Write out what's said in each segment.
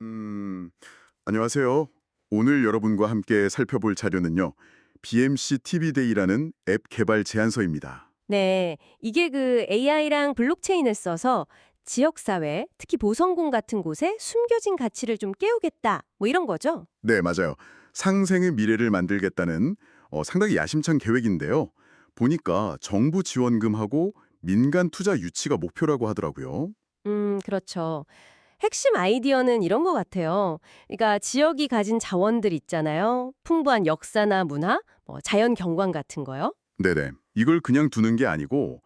음, 안녕하세요. 오늘 여러분과 함께 살펴볼 자료는요. BMC TV데이라는 앱 개발 제안서입니다. 네, 이게 그 AI랑 블록체인을 써서 지역사회, 특히 보성군 같은 곳에 숨겨진 가치를 좀 깨우겠다, 뭐 이런 거죠? 네, 맞아요. 상생의 미래를 만들겠다는 상당히 야심찬 계획인데요. 보니까 정부 지원금하고 민간 투자 유치가 목표라고 하더라고요. 그렇죠. 핵심 아이디어는 이런 것 같아요. 그러니까 지역이 가진 자원들 있잖아요. 풍부한 역사나 문화, 뭐 자연 경관 같은 거요. 네네. 이걸 그냥 두는 게 아니고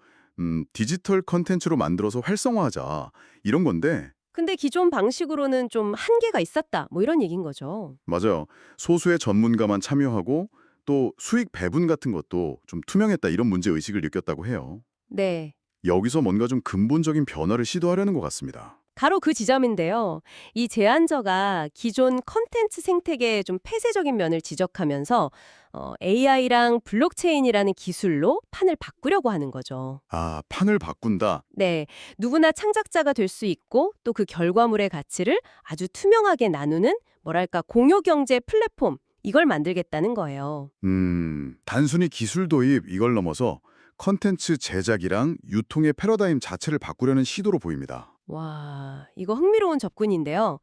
디지털 컨텐츠로 만들어서 활성화하자 이런 건데 근데 기존 방식으로는 좀 한계가 있었다, 뭐 이런 얘기인 거죠. 맞아요. 소수의 전문가만 참여하고 또 수익 배분 같은 것도 좀 투명했다 이런 문제의식을 느꼈다고 해요. 네. 여기서 뭔가 좀 근본적인 변화를 시도하려는 것 같습니다. 바로 그 지점인데요. 이 제안서가 기존 컨텐츠 생태계의 좀 폐쇄적인 면을 지적하면서 AI랑 블록체인이라는 기술로 판을 바꾸려고 하는 거죠. 아, 판을 바꾼다. 네, 누구나 창작자가 될 수 있고 또 그 결과물의 가치를 아주 투명하게 나누는 뭐랄까 공유 경제 플랫폼 이걸 만들겠다는 거예요. 단순히 기술 도입 이걸 넘어서 컨텐츠 제작이랑 유통의 패러다임 자체를 바꾸려는 시도로 보입니다. 와, 이거 흥미로운 접근인데요.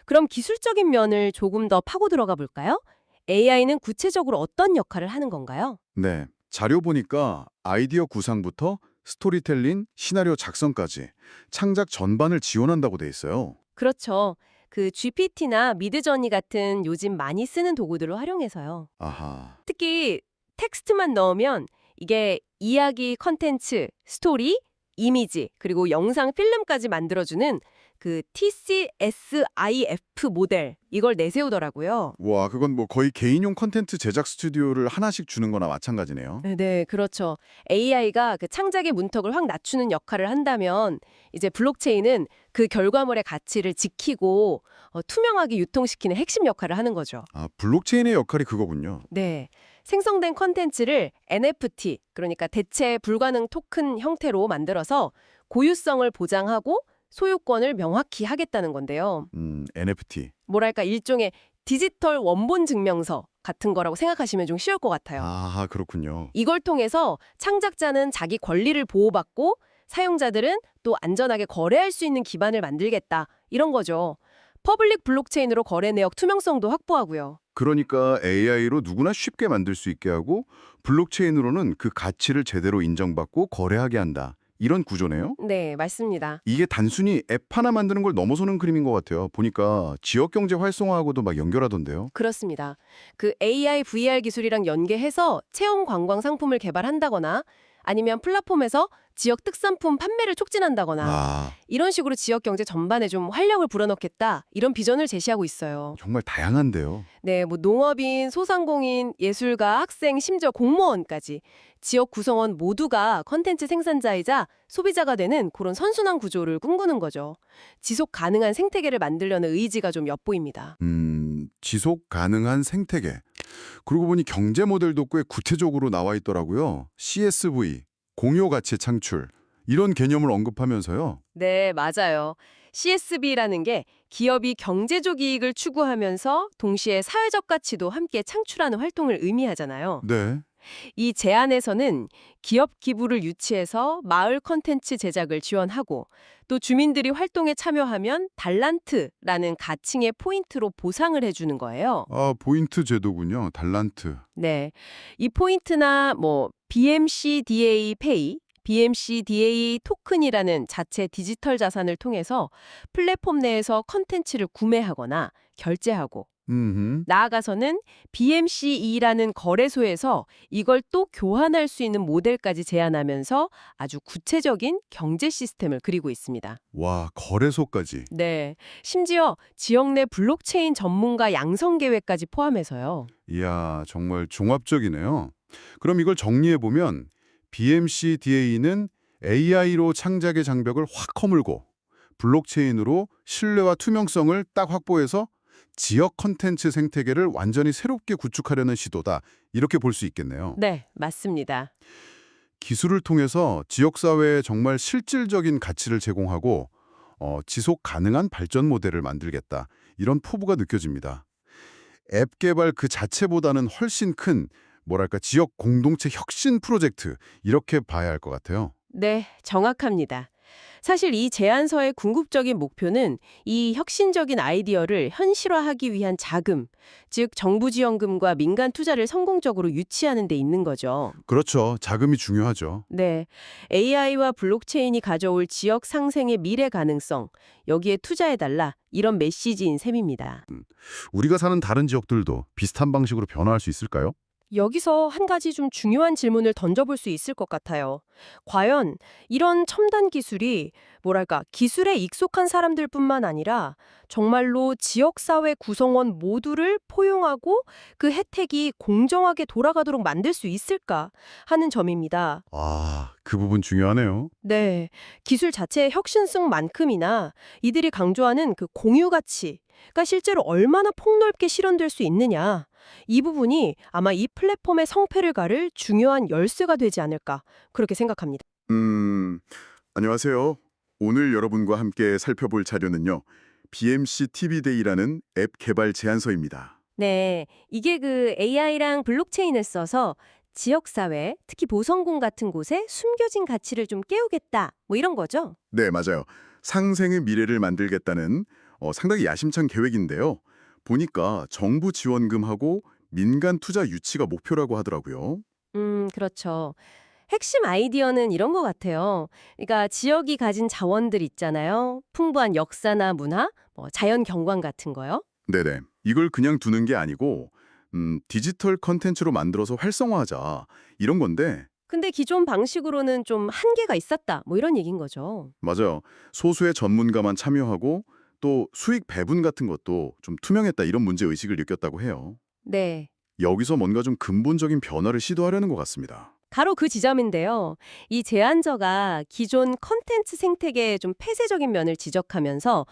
그럼 기술적인 면을 조금 더 파고 들어가 볼까요? AI는 구체적으로 어떤 역할을 하는 건가요? 네. 자료 보니까 아이디어 구상부터 스토리텔링, 시나리오 작성까지 창작 전반을 지원한다고 돼 있어요. 그렇죠. 그 GPT나 미드저니 같은 요즘 많이 쓰는 도구들을 활용해서요. 아하. 특히 텍스트만 넣으면 이게 이야기 컨텐츠, 스토리, 이미지, 그리고 영상 필름까지 만들어주는 그 TCSIF 모델 이걸 내세우더라고요. 와, 그건 뭐 거의 개인용 컨텐츠 제작 스튜디오를 하나씩 주는 거나 마찬가지네요. 네, 그렇죠. AI가 그 창작의 문턱을 확 낮추는 역할을 한다면 이제 블록체인은 그 결과물의 가치를 지키고 투명하게 유통시키는 핵심 역할을 하는 거죠. 아, 블록체인의 역할이 그거군요. 네. 생성된 컨텐츠를 NFT, 그러니까 대체 불가능 토큰 형태로 만들어서 고유성을 보장하고 소유권을 명확히 하겠다는 건데요. NFT. 뭐랄까 일종의 디지털 원본 증명서 같은 거라고 생각하시면 좀 쉬울 것 같아요. 아, 그렇군요. 이걸 통해서 창작자는 자기 권리를 보호받고 사용자들은 또 안전하게 거래할 수 있는 기반을 만들겠다. 이런 거죠. 퍼블릭 블록체인으로 거래 내역 투명성도 확보하고요. 그러니까 AI로 누구나 쉽게 만들 수 있게 하고 블록체인으로는 그 가치를 제대로 인정받고 거래하게 한다. 이런 구조네요. 네, 맞습니다. 이게 단순히 앱 하나 만드는 걸 넘어서는 그림인 것 같아요. 보니까 지역 경제 활성화하고도 막 연결하던데요. 그렇습니다. 그 AI, VR 기술이랑 연계해서 체험 관광 상품을 개발한다거나 아니면 플랫폼에서 지역 특산품 판매를 촉진한다거나 아, 이런 식으로 지역 경제 전반에 좀 활력을 불어넣겠다 이런 비전을 제시하고 있어요. 정말 다양한데요. 네, 뭐 농업인, 소상공인, 예술가, 학생, 심지어 공무원까지 지역 구성원 모두가 컨텐츠 생산자이자 소비자가 되는 그런 선순환 구조를 꿈꾸는 거죠. 지속 가능한 생태계를 만들려는 의지가 좀 엿보입니다. 지속 가능한 생태계. 그러고 보니 경제 모델도 꽤 구체적으로 나와 있더라고요. CSV, 공유 가치 창출. 이런 개념을 언급하면서요. 네, 맞아요. CSB라는 게 기업이 경제적 이익을 추구하면서 동시에 사회적 가치도 함께 창출하는 활동을 의미하잖아요. 네. 이 제안에서는 기업 기부를 유치해서 마을 컨텐츠 제작을 지원하고 또 주민들이 활동에 참여하면 달란트라는 가칭의 포인트로 보상을 해주는 거예요. 아, 포인트 제도군요. 달란트. 네. 이 포인트나 뭐 BMCDA 페이, BMCDA 토큰이라는 자체 디지털 자산을 통해서 플랫폼 내에서 컨텐츠를 구매하거나 결제하고 나아가서는 BMCE라는 거래소에서 이걸 또 교환할 수 있는 모델까지 제안하면서 아주 구체적인 경제 시스템을 그리고 있습니다. 와, 거래소까지. 네. 심지어 지역 내 블록체인 전문가 양성 계획까지 포함해서요. 이야, 정말 종합적이네요. 그럼 이걸 정리해보면 BMCDA는 AI로 창작의 장벽을 확 허물고 블록체인으로 신뢰와 투명성을 딱 확보해서 지역 컨텐츠 생태계를 완전히 새롭게 구축하려는 시도다. 이렇게 볼 수 있겠네요. 네, 맞습니다. 기술을 통해서 지역사회에 정말 실질적인 가치를 제공하고 지속 가능한 발전 모델을 만들겠다. 이런 포부가 느껴집니다. 앱 개발 그 자체보다는 훨씬 큰 뭐랄까 지역 공동체 혁신 프로젝트 이렇게 봐야 할 것 같아요. 네, 정확합니다. 사실 이 제안서의 궁극적인 목표는 이 혁신적인 아이디어를 현실화하기 위한 자금, 즉 정부 지원금과 민간 투자를 성공적으로 유치하는 데 있는 거죠. 그렇죠. 자금이 중요하죠. 네, AI와 블록체인이 가져올 지역 상생의 미래 가능성, 여기에 투자해달라 이런 메시지인 셈입니다. 우리가 사는 다른 지역들도 비슷한 방식으로 변화할 수 있을까요? 여기서 한 가지 좀 중요한 질문을 던져볼 수 있을 것 같아요. 과연 이런 첨단 기술이 뭐랄까 기술에 익숙한 사람들뿐만 아니라 정말로 지역사회 구성원 모두를 포용하고 그 혜택이 공정하게 돌아가도록 만들 수 있을까 하는 점입니다. 아, 그 부분 중요하네요. 네, 기술 자체의 혁신성만큼이나 이들이 강조하는 그 공유 가치가 실제로 얼마나 폭넓게 실현될 수 있느냐. 이 부분이 아마 이 플랫폼의 성패를 가를 중요한 열쇠가 되지 않을까 그렇게 생각합니다. 안녕하세요. 오늘 여러분과 함께 살펴볼 자료는요. BMC TV데이라는 앱 개발 제안서입니다. 네, 이게 그 AI랑 블록체인을 써서 지역사회, 특히 보성군 같은 곳에 숨겨진 가치를 좀 깨우겠다. 뭐 이런 거죠? 네, 맞아요. 상생의 미래를 만들겠다는 상당히 야심찬 계획인데요. 보니까 정부 지원금하고 민간 투자 유치가 목표라고 하더라고요. 그렇죠. 핵심 아이디어는 이런 것 같아요. 그러니까 지역이 가진 자원들 있잖아요. 풍부한 역사나 문화, 뭐 자연 경관 같은 거요. 네네. 이걸 그냥 두는 게 아니고 디지털 컨텐츠로 만들어서 활성화하자 이런 건데 근데 기존 방식으로는 좀 한계가 있었다. 뭐 이런 얘기인 거죠. 맞아요. 소수의 전문가만 참여하고 또 수익 배분 같은 것도 좀 투명했다 이런 문제의식을 느꼈다고 해요. 네. 여기서 뭔가 좀 근본적인 변화를 시도하려는 것 같습니다. 바로 그 지점인데요. 이 제안서가 기존 컨텐츠 생태계의 좀 폐쇄적인 면을 지적하면서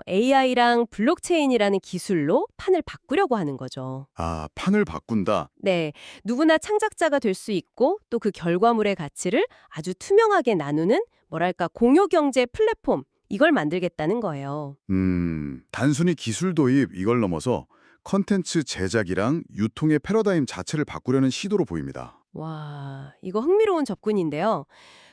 AI랑 블록체인이라는 기술로 판을 바꾸려고 하는 거죠. 아, 판을 바꾼다. 네, 누구나 창작자가 될 수 있고 또 그 결과물의 가치를 아주 투명하게 나누는 뭐랄까 공유경제 플랫폼 이걸 만들겠다는 거예요. 단순히 기술 도입 이걸 넘어서 컨텐츠 제작이랑 유통의 패러다임 자체를 바꾸려는 시도로 보입니다. 와, 이거 흥미로운 접근인데요.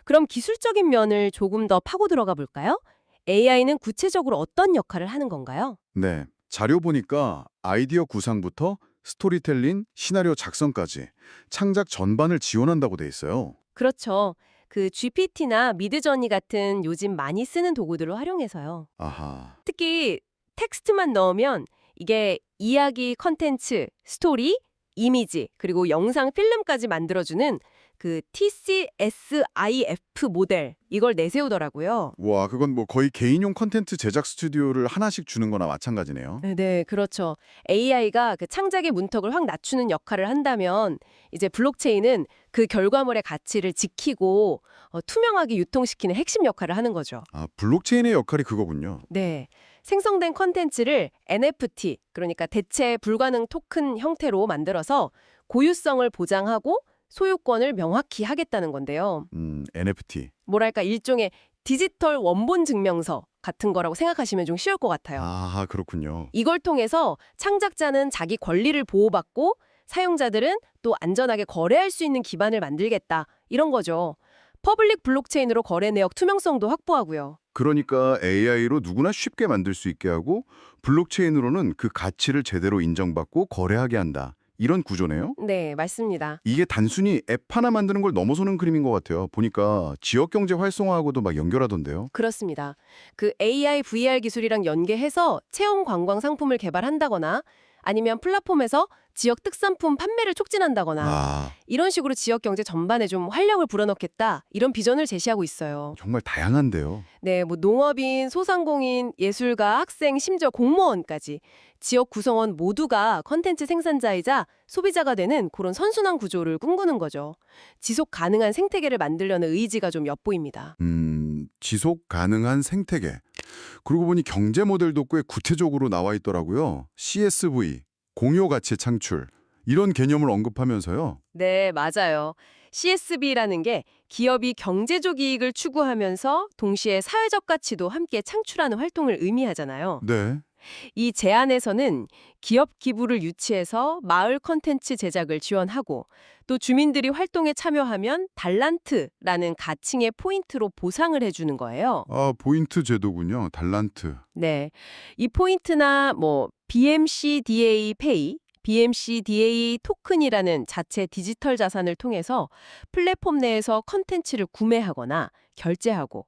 그럼 기술적인 면을 조금 더 파고 들어가 볼까요? AI는 구체적으로 어떤 역할을 하는 건가요? 네, 자료 보니까 아이디어 구상부터 스토리텔링, 시나리오 작성까지 창작 전반을 지원한다고 돼 있어요. 그렇죠. 그 GPT나 미드저니 같은 요즘 많이 쓰는 도구들을 활용해서요. 아하, 특히 텍스트만 넣으면 이게 이야기 컨텐츠, 스토리, 이미지, 그리고 영상 필름까지 만들어주는 그 TCSIF 모델 이걸 내세우더라고요. 와, 그건 뭐 거의 개인용 컨텐츠 제작 스튜디오를 하나씩 주는 거나 마찬가지네요. 네, 그렇죠. AI가 그 창작의 문턱을 확 낮추는 역할을 한다면 이제 블록체인은 그 결과물의 가치를 지키고 투명하게 유통시키는 핵심 역할을 하는 거죠. 아, 블록체인의 역할이 그거군요. 네. 생성된 컨텐츠를 NFT, 그러니까 대체 불가능 토큰 형태로 만들어서 고유성을 보장하고 소유권을 명확히 하겠다는 건데요. NFT. 뭐랄까 일종의 디지털 원본 증명서 같은 거라고 생각하시면 좀 쉬울 것 같아요. 아, 그렇군요. 이걸 통해서 창작자는 자기 권리를 보호받고 사용자들은 또 안전하게 거래할 수 있는 기반을 만들겠다. 이런 거죠. 퍼블릭 블록체인으로 거래 내역 투명성도 확보하고요. 그러니까 AI로 누구나 쉽게 만들 수 있게 하고 블록체인으로는 그 가치를 제대로 인정받고 거래하게 한다. 이런 구조네요. 네, 맞습니다. 이게 단순히 앱 하나 만드는 걸 넘어서는 그림인 것 같아요. 보니까 지역 경제 활성화하고도 막 연결하던데요. 그렇습니다. 그 AI, VR 기술이랑 연계해서 체험 관광 상품을 개발한다거나 아니면 플랫폼에서 지역 특산품 판매를 촉진한다거나 아, 이런 식으로 지역 경제 전반에 좀 활력을 불어넣겠다 이런 비전을 제시하고 있어요. 정말 다양한데요. 네, 뭐 농업인, 소상공인, 예술가, 학생, 심지어 공무원까지 지역 구성원 모두가 컨텐츠 생산자이자 소비자가 되는 그런 선순환 구조를 꿈꾸는 거죠. 지속 가능한 생태계를 만들려는 의지가 좀 엿보입니다. 지속 가능한 생태계. 그러고 보니 경제 모델도 꽤 구체적으로 나와 있더라고요. CSV, 공유 가치 창출. 이런 개념을 언급하면서요. 네, 맞아요. CSB라는 게 기업이 경제적 이익을 추구하면서 동시에 사회적 가치도 함께 창출하는 활동을 의미하잖아요. 네. 이 제안에서는 기업 기부를 유치해서 마을 컨텐츠 제작을 지원하고 또 주민들이 활동에 참여하면 달란트라는 가칭의 포인트로 보상을 해주는 거예요. 아, 포인트 제도군요. 달란트. 네, 이 포인트나 BMCDA 페이, BMCDA 토큰이라는 자체 디지털 자산을 통해서 플랫폼 내에서 컨텐츠를 구매하거나 결제하고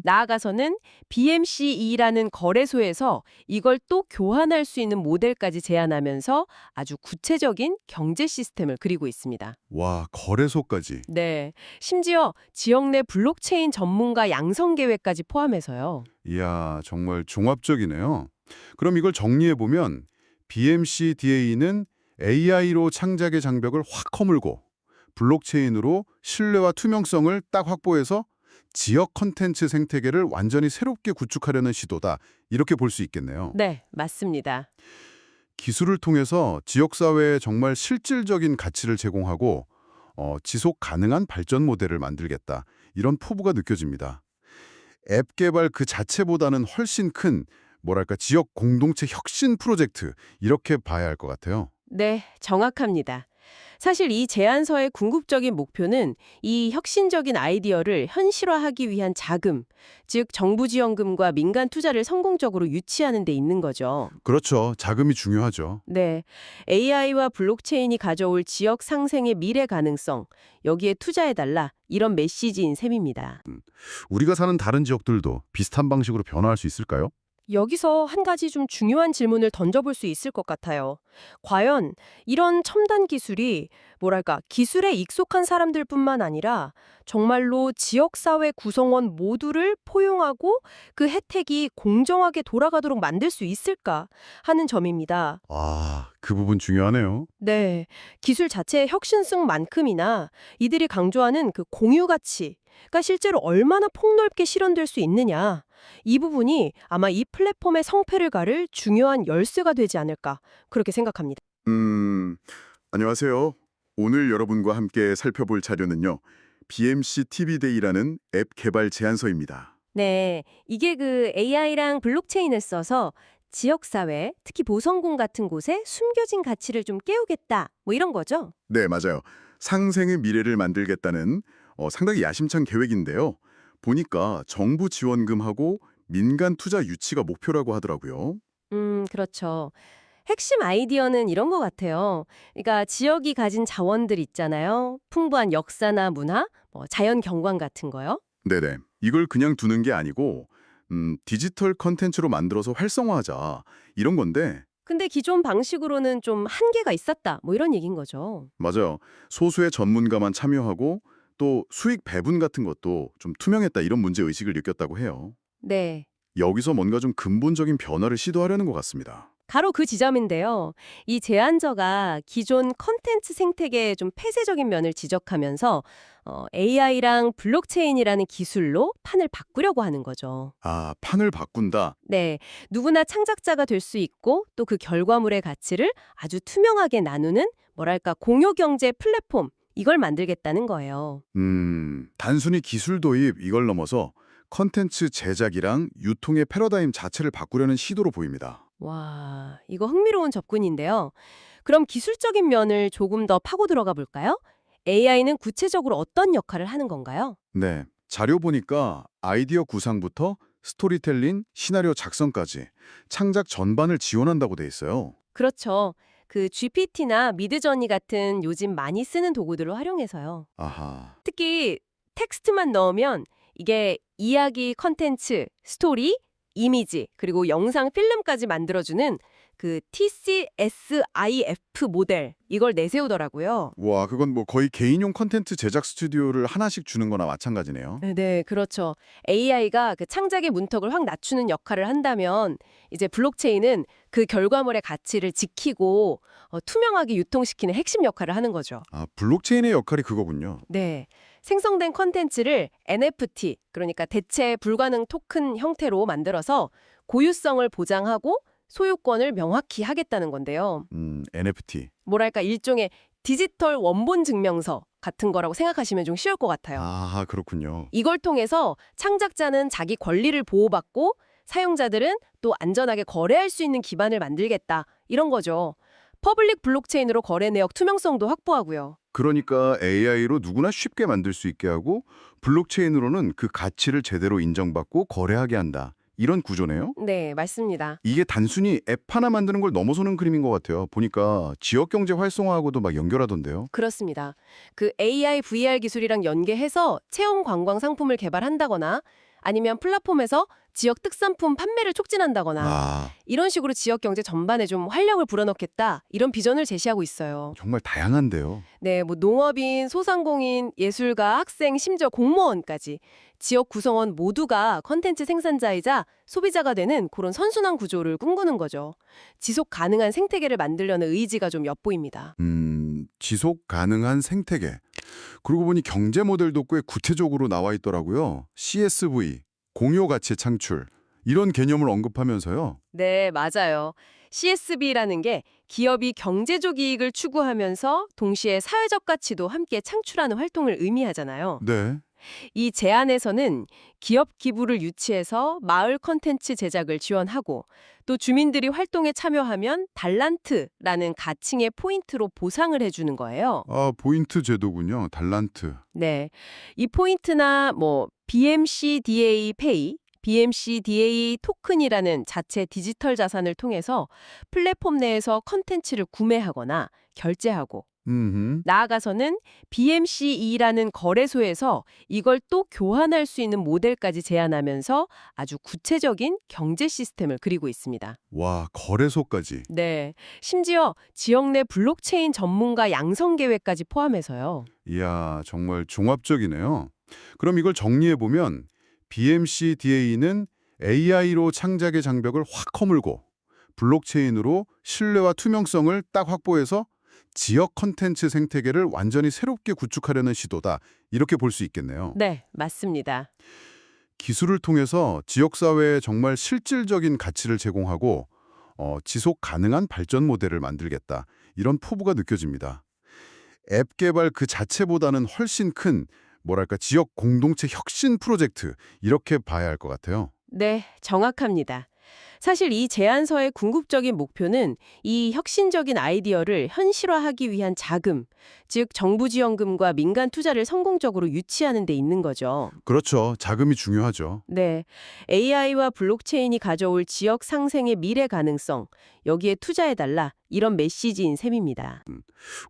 나아가서는 BMCE라는 거래소에서 이걸 또 교환할 수 있는 모델까지 제안하면서 아주 구체적인 경제 시스템을 그리고 있습니다. 와, 거래소까지. 네, 심지어 지역 내 블록체인 전문가 양성 계획까지 포함해서요. 이야, 정말 종합적이네요. 그럼 이걸 정리해보면 BMCDA는 AI로 창작의 장벽을 확 허물고 블록체인으로 신뢰와 투명성을 딱 확보해서 지역 컨텐츠 생태계를 완전히 새롭게 구축하려는 시도다. 이렇게 볼 수 있겠네요. 네, 맞습니다. 기술을 통해서 지역사회에 정말 실질적인 가치를 제공하고 지속 가능한 발전 모델을 만들겠다. 이런 포부가 느껴집니다. 앱 개발 그 자체보다는 훨씬 큰 지역 공동체 혁신 프로젝트 이렇게 봐야 할 것 같아요. 네, 정확합니다. 사실 이 제안서의 궁극적인 목표는 이 혁신적인 아이디어를 현실화하기 위한 자금, 즉 정부 지원금과 민간 투자를 성공적으로 유치하는 데 있는 거죠. 그렇죠. 자금이 중요하죠. 네, AI와 블록체인이 가져올 지역 상생의 미래 가능성, 여기에 투자해달라 이런 메시지인 셈입니다. 우리가 사는 다른 지역들도 비슷한 방식으로 변화할 수 있을까요? 여기서 한 가지 좀 중요한 질문을 던져볼 수 있을 것 같아요. 과연 이런 첨단 기술이 기술에 익숙한 사람들뿐만 아니라 정말로 지역사회 구성원 모두를 포용하고 그 혜택이 공정하게 돌아가도록 만들 수 있을까 하는 점입니다. 아, 그 부분 중요하네요. 네, 기술 자체의 혁신성만큼이나 이들이 강조하는 그 공유 가치가 실제로 얼마나 폭넓게 실현될 수 있느냐, 이 부분이 아마 이 플랫폼의 성패를 가를 중요한 열쇠가 되지 않을까 그렇게 생각합니다. 안녕하세요. 오늘 여러분과 함께 살펴볼 자료는요. BMC TV 데이라는 앱 개발 제안서입니다. 네, 이게 그 AI랑 블록체인을 써서 지역사회, 특히 보성군 같은 곳에 숨겨진 가치를 좀 깨우겠다, 이런 거죠? 네, 맞아요. 상생의 미래를 만들겠다는 상당히 야심찬 계획인데요. 보니까 정부 지원금하고 민간 투자 유치가 목표라고 하더라고요. 그렇죠. 핵심 아이디어는 이런 것 같아요. 그러니까 지역이 가진 자원들 있잖아요. 풍부한 역사나 문화, 자연 경관 같은 거요. 네네. 이걸 그냥 두는 게 아니고 디지털 컨텐츠로 만들어서 활성화하자 이런 건데 근데 기존 방식으로는 좀 한계가 있었다, 이런 얘기인 거죠. 맞아요. 소수의 전문가만 참여하고 또 수익 배분 같은 것도 좀 투명했다 이런 문제의식을 느꼈다고 해요. 네. 여기서 뭔가 좀 근본적인 변화를 시도하려는 것 같습니다. 바로 그 지점인데요. 이 제안서가 기존 컨텐츠 생태계의 좀 폐쇄적인 면을 지적하면서 AI랑 블록체인이라는 기술로 판을 바꾸려고 하는 거죠. 아, 판을 바꾼다. 네, 누구나 창작자가 될 수 있고 또 그 결과물의 가치를 아주 투명하게 나누는 공유 경제 플랫폼, 이걸 만들겠다는 거예요. 단순히 기술 도입 이걸 넘어서 컨텐츠 제작이랑 유통의 패러다임 자체를 바꾸려는 시도로 보입니다. 와, 이거 흥미로운 접근인데요. 그럼 기술적인 면을 조금 더 파고 들어가 볼까요? AI는 구체적으로 어떤 역할을 하는 건가요? 네, 자료 보니까 아이디어 구상부터 스토리텔링, 시나리오 작성까지 창작 전반을 지원한다고 돼 있어요. 그렇죠. 그 GPT나 미드저니 같은 요즘 많이 쓰는 도구들을 활용해서요. 아하, 특히 텍스트만 넣으면 이게 이야기 컨텐츠, 스토리, 이미지, 그리고 영상 필름까지 만들어주는 그 TCSIF 모델, 이걸 내세우더라고요. 와, 그건 거의 개인용 컨텐츠 제작 스튜디오를 하나씩 주는 거나 마찬가지네요. 네, 그렇죠. AI가 그 창작의 문턱을 확 낮추는 역할을 한다면 이제 블록체인은 그 결과물의 가치를 지키고 투명하게 유통시키는 핵심 역할을 하는 거죠. 아, 블록체인의 역할이 그거군요. 네. 생성된 컨텐츠를 NFT, 그러니까 대체 불가능 토큰 형태로 만들어서 고유성을 보장하고 소유권을 명확히 하겠다는 건데요. NFT. 일종의 디지털 원본 증명서 같은 거라고 생각하시면 좀 쉬울 것 같아요. 아, 그렇군요. 이걸 통해서 창작자는 자기 권리를 보호받고 사용자들은 또 안전하게 거래할 수 있는 기반을 만들겠다. 이런 거죠. 퍼블릭 블록체인으로 거래 내역 투명성도 확보하고요. 그러니까 AI로 누구나 쉽게 만들 수 있게 하고 블록체인으로는 그 가치를 제대로 인정받고 거래하게 한다. 이런 구조네요. 네, 맞습니다. 이게 단순히 앱 하나 만드는 걸 넘어서는 그림인 것 같아요. 보니까 지역 경제 활성화하고도 막 연결하던데요. 그렇습니다. 그 AI, VR 기술이랑 연계해서 체험 관광 상품을 개발한다거나 아니면 플랫폼에서 지역 특산품 판매를 촉진한다거나 아, 이런 식으로 지역 경제 전반에 좀 활력을 불어넣겠다 이런 비전을 제시하고 있어요. 정말 다양한데요. 네, 뭐 농업인, 소상공인, 예술가, 학생, 심지어 공무원까지 지역 구성원 모두가 컨텐츠 생산자이자 소비자가 되는 그런 선순환 구조를 꿈꾸는 거죠. 지속 가능한 생태계를 만들려는 의지가 좀 엿보입니다. 지속 가능한 생태계. 그러고 보니 경제 모델도 꽤 구체적으로 나와 있더라고요. CSV, 공유 가치 창출. 이런 개념을 언급하면서요. 네, 맞아요. CSB라는 게 기업이 경제적 이익을 추구하면서 동시에 사회적 가치도 함께 창출하는 활동을 의미하잖아요. 네. 이 제안에서는 기업 기부를 유치해서 마을 컨텐츠 제작을 지원하고 또 주민들이 활동에 참여하면 달란트라는 가칭의 포인트로 보상을 해주는 거예요. 아, 포인트 제도군요. 달란트. 네, 이 포인트나 뭐 BMCDA 페이, BMCDA 토큰이라는 자체 디지털 자산을 통해서 플랫폼 내에서 컨텐츠를 구매하거나 결제하고 나아가서는 BMCE라는 거래소에서 이걸 또 교환할 수 있는 모델까지 제안하면서 아주 구체적인 경제 시스템을 그리고 있습니다. 와, 거래소까지. 네, 심지어 지역 내 블록체인 전문가 양성 계획까지 포함해서요. 이야, 정말 종합적이네요. 그럼 이걸 정리해보면 BMCDA는 AI로 창작의 장벽을 확 허물고 블록체인으로 신뢰와 투명성을 딱 확보해서 지역 컨텐츠 생태계를 완전히 새롭게 구축하려는 시도다. 이렇게 볼 수 있겠네요. 네, 맞습니다. 기술을 통해서 지역사회에 정말 실질적인 가치를 제공하고 지속 가능한 발전 모델을 만들겠다. 이런 포부가 느껴집니다. 앱 개발 그 자체보다는 훨씬 큰 뭐랄까 지역 공동체 혁신 프로젝트 이렇게 봐야 할 것 같아요. 네, 정확합니다. 사실 이 제안서의 궁극적인 목표는 이 혁신적인 아이디어를 현실화하기 위한 자금, 즉 정부 지원금과 민간 투자를 성공적으로 유치하는 데 있는 거죠. 그렇죠. 자금이 중요하죠. 네, AI와 블록체인이 가져올 지역 상생의 미래 가능성, 여기에 투자해달라 이런 메시지인 셈입니다.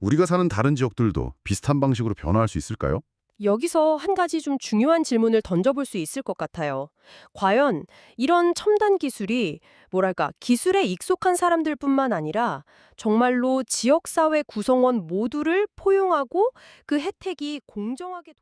우리가 사는 다른 지역들도 비슷한 방식으로 변화할 수 있을까요? 여기서 한 가지 좀 중요한 질문을 던져볼 수 있을 것 같아요. 과연 이런 첨단 기술이 뭐랄까 기술에 익숙한 사람들뿐만 아니라 정말로 지역사회 구성원 모두를 포용하고 그 혜택이 공정하게